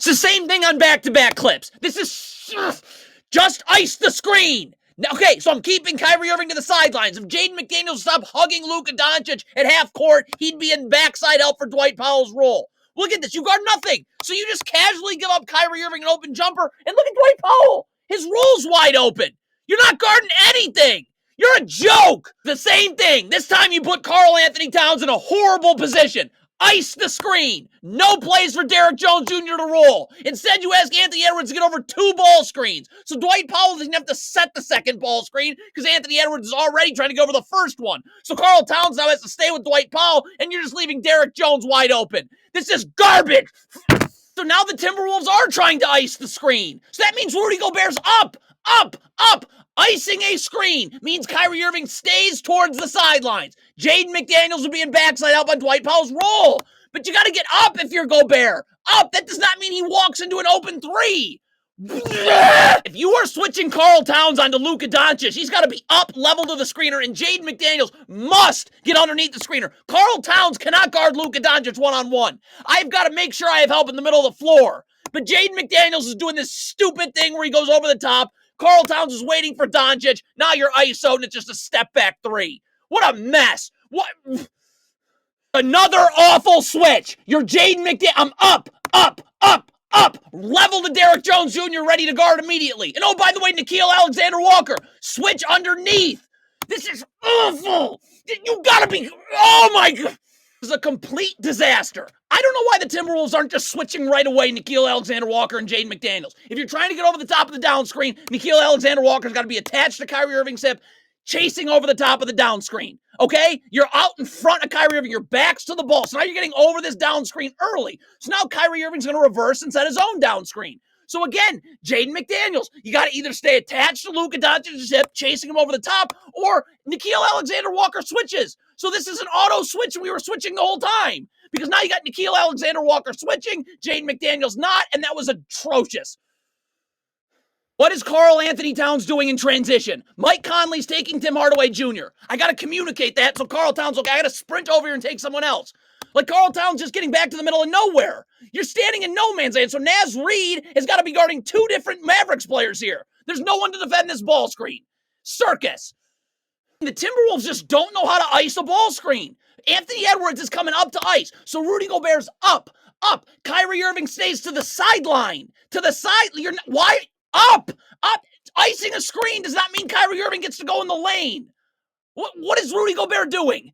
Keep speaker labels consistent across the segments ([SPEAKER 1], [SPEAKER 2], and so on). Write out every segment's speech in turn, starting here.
[SPEAKER 1] It's the same thing on back-to-back clips. This is just ice the screen. Okay, so I'm keeping Kyrie Irving to the sidelines. If Jaden McDaniels stopped hugging Luka Doncic at half court, he'd be in backside help for Dwight Powell's role. Look at this. You guard nothing. So you just casually give up Kyrie Irving an open jumper, and look at Dwight Powell. His role's wide open. You're not guarding anything. You're a joke. The same thing. This time you put Karl Anthony Towns in a horrible position. Ice the screen. No plays for Derrick Jones Jr. to roll. Instead, you ask Anthony Edwards to get over 2 ball screens. So Dwight Powell doesn't have to set the second ball screen because Anthony Edwards is already trying to go over the first one. So Karl Towns now has to stay with Dwight Powell, and you're just leaving Derrick Jones wide open. This is garbage. So now the Timberwolves are trying to ice the screen. So that means Rudy Gobert's up. Icing a screen means Kyrie Irving stays towards the sidelines. Jaden McDaniels will be in backside help on Dwight Powell's roll. But you got to get up if you're Gobert. Up. That does not mean he walks into an open three. If you are switching Karl Towns onto Luka Doncic, he's got to be up, level to the screener, and Jaden McDaniels must get underneath the screener. Karl Towns cannot guard Luka Doncic one-on-one. I've got to make sure I have help in the middle of the floor. But Jaden McDaniels is doing this stupid thing where he goes over the top. Karl Towns is waiting for Doncic. Now you're ISO, and it's just a step-back three. What a mess. What? Another awful switch. You're Jaden McDaniels. I'm up. Level to Derrick Jones Jr. ready to guard immediately. And oh, by the way, Nickeil Alexander-Walker. Switch underneath. This is awful. You gotta be... Oh, my God. This is a complete disaster. I don't know why the Timberwolves aren't just switching right away Nickeil Alexander-Walker and Jaden McDaniels. If you're trying to get over the top of the down screen, Nickeil Alexander-Walker's got to be attached to Kyrie Irving's hip, chasing over the top of the down screen. Okay? You're out in front of Kyrie Irving. Your back's to the ball. So now you're getting over this down screen early. So now Kyrie Irving's going to reverse and set his own down screen. So again, Jaden McDaniels, you got to either stay attached to Luka Doncic's hip, chasing him over the top, or Nickeil Alexander-Walker switches. So this is an auto switch, and we were switching the whole time. Because now you got Nickeil Alexander-Walker switching, Jaden McDaniels not, and that was atrocious. What is Karl Anthony Towns doing in transition? Mike Conley's taking Tim Hardaway Jr. I got to communicate that, so Karl Towns, okay, I got to sprint over here and take someone else. Like Karl Towns just getting back to the middle of nowhere. You're standing in no man's land, so Naz Reid has got to be guarding 2 different Mavericks players here. There's no one to defend this ball screen. Circus. The Timberwolves just don't know how to ice a ball screen. Anthony Edwards is coming up to ice, so Rudy Gobert's up. Kyrie Irving stays to the sideline. To the side. Why? Up. Icing a screen does not mean Kyrie Irving gets to go in the lane. What is Rudy Gobert doing?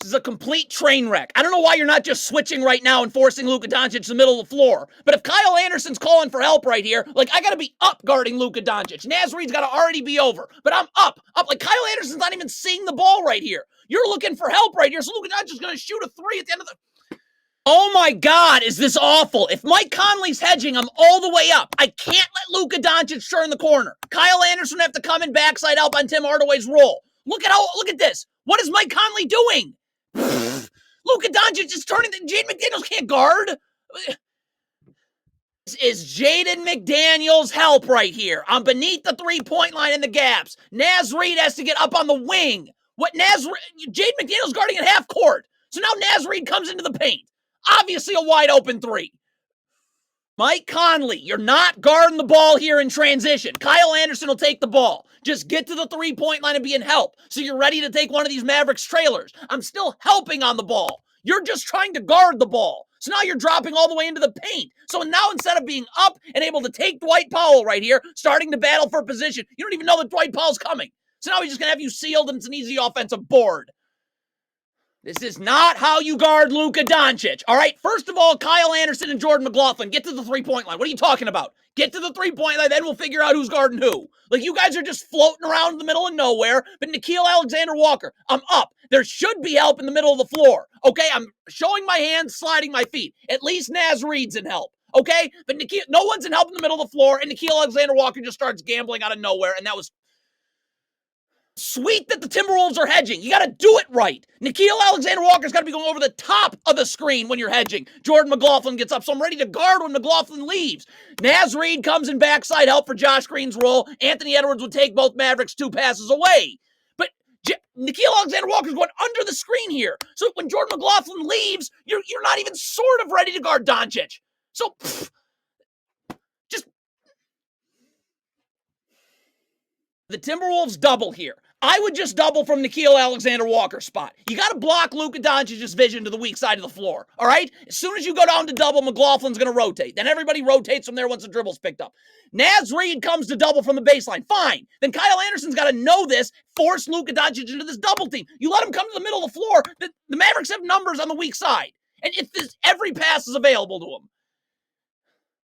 [SPEAKER 1] This is a complete train wreck. I don't know why you're not just switching right now and forcing Luka Doncic to the middle of the floor. But if Kyle Anderson's calling for help right here, like, I got to be up guarding Luka Doncic. Naz Reid's got to already be over. But I'm up. Like, Kyle Anderson's not even seeing the ball right here. You're looking for help right here, so Luka Doncic's going to shoot a 3 at the end of the... Oh my God, is this awful. If Mike Conley's hedging, I'm all the way up. I can't let Luka Doncic turn the corner. Kyle Anderson have to come in backside help on Tim Hardaway's roll. Look at this. What is Mike Conley doing? Luka Doncic is turning. Jaden McDaniels can't guard. This is Jaden McDaniels' help right here. I'm beneath the 3-point line in the gaps. Naz Reid has to get up on the wing. Jaden McDaniels guarding at half court. So now Naz Reid comes into the paint. Obviously a wide open 3. Mike Conley, you're not guarding the ball here in transition. Kyle Anderson will take the ball. Just get to the 3-point line and be in help. So you're ready to take one of these Mavericks trailers. I'm still helping on the ball. You're just trying to guard the ball. So now you're dropping all the way into the paint. So now instead of being up and able to take Dwight Powell right here, starting to battle for position, you don't even know that Dwight Powell's coming. So now he's just going to have you sealed and it's an easy offensive board. This is not how you guard Luka Doncic. All right, first of all, Kyle Anderson and Jordan McLaughlin, get to the 3-point line. What are you talking about? Get to the 3-point line, then we'll figure out who's guarding who. Like, you guys are just floating around in the middle of nowhere, but Nickeil Alexander-Walker, I'm up. There should be help in the middle of the floor. Okay, I'm showing my hands, sliding my feet. At least Naz Reid's in help. Okay, but no one's in help in the middle of the floor, and Nickeil Alexander-Walker just starts gambling out of nowhere, and that was sweet that the Timberwolves are hedging. You got to do it right. Nickeil Alexander-Walker's got to be going over the top of the screen when you're hedging. Jordan McLaughlin gets up, so I'm ready to guard when McLaughlin leaves. Naz Reid comes in backside help for Josh Green's role. Anthony Edwards would take both Mavericks 2 passes away. But Nickeil Alexander-Walker's going under the screen here. So when Jordan McLaughlin leaves, you're not even sort of ready to guard Doncic. So, just the Timberwolves double here. I would just double from Nickeil Alexander-Walker's spot. You got to block Luka Doncic's vision to the weak side of the floor, all right? As soon as you go down to double, McLaughlin's going to rotate. Then everybody rotates from there once the dribble's picked up. Naz Reid comes to double from the baseline. Fine. Then Kyle Anderson's got to know this, force Luka Doncic into this double team. You let him come to the middle of the floor, the Mavericks have numbers on the weak side. And if every pass is available to him.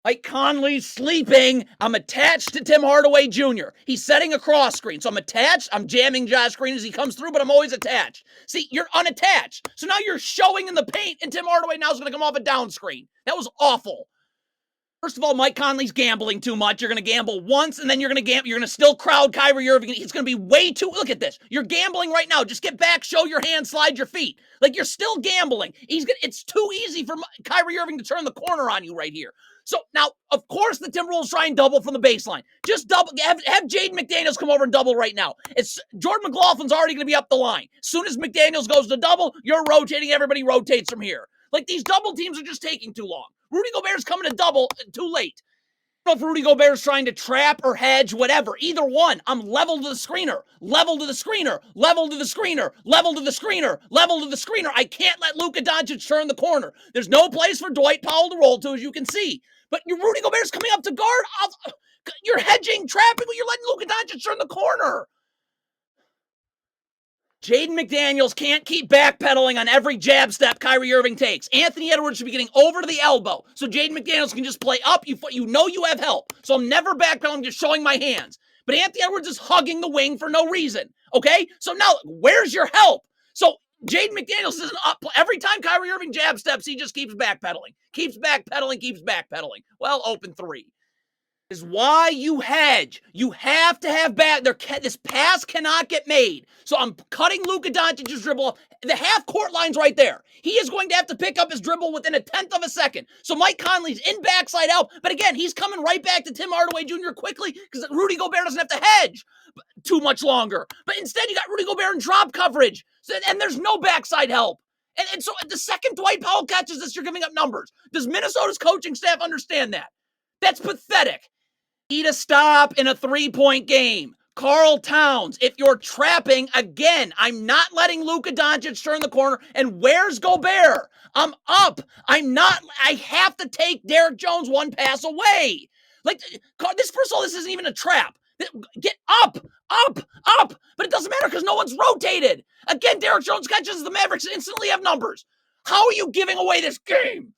[SPEAKER 1] Mike Conley's sleeping. I'm attached to Tim Hardaway Jr. He's setting a cross screen. So I'm attached. I'm jamming Josh Green as he comes through, but I'm always attached. See, you're unattached. So now you're showing in the paint, and Tim Hardaway now is going to come off a down screen. That was awful. First of all, Mike Conley's gambling too much. You're going to gamble once, and then you're going to still crowd Kyrie Irving. It's going to be way too... Look at this. You're gambling right now. Just get back, show your hand, slide your feet. Like, you're still gambling. It's too easy for Kyrie Irving to turn the corner on you right here. So now, of course, the Timberwolves try and double from the baseline. Just double. Have Jaden McDaniels come over and double right now. Jordan McLaughlin's already going to be up the line. As soon as McDaniels goes to double, you're rotating. Everybody rotates from here. Like, these double teams are just taking too long. Rudy Gobert's coming to double too late. I don't know if Rudy Gobert's trying to trap or hedge, whatever. Either one. I'm level to the screener. Level to the screener. Level to the screener. Level to the screener. Level to the screener. I can't let Luka Doncic turn the corner. There's no place for Dwight Powell to roll to, as you can see. But your Rudy Gobert's coming up to guard. You're hedging, trapping, but you're letting Luka Doncic turn the corner. Jaden McDaniels can't keep backpedaling on every jab step Kyrie Irving takes. Anthony Edwards should be getting over to the elbow so Jaden McDaniels can just play up. You know you have help. So I'm never backpedaling, just showing my hands. But Anthony Edwards is hugging the wing for no reason. Okay? So now, where's your help? So Jaden McDaniels isn't up. Every time Kyrie Irving jab steps, he just keeps backpedaling. Keeps backpedaling. Well, open three. Is why you hedge. You have to have this pass cannot get made. So I'm cutting Luka Doncic's dribble. The half court line's right there. He is going to have to pick up his dribble within a tenth of a second. So Mike Conley's in backside out. But again, he's coming right back to Tim Hardaway Jr. quickly because Rudy Gobert doesn't have to hedge too much longer. But instead, you got Rudy Gobert in drop coverage. And there's no backside help. And so the second Dwight Powell catches this, you're giving up numbers. Does Minnesota's coaching staff understand that? That's pathetic. Need a stop in a three-point game. Karl Towns, if you're trapping, again, I'm not letting Luka Doncic turn the corner. And where's Gobert? I'm up. I have to take Derrick Jones one pass away. Like, this, first of all, this isn't even a trap. Get up. But it doesn't matter because no one's rotated. Again, Derrick Jones catches the Mavericks instantly have numbers. How are you giving away this game?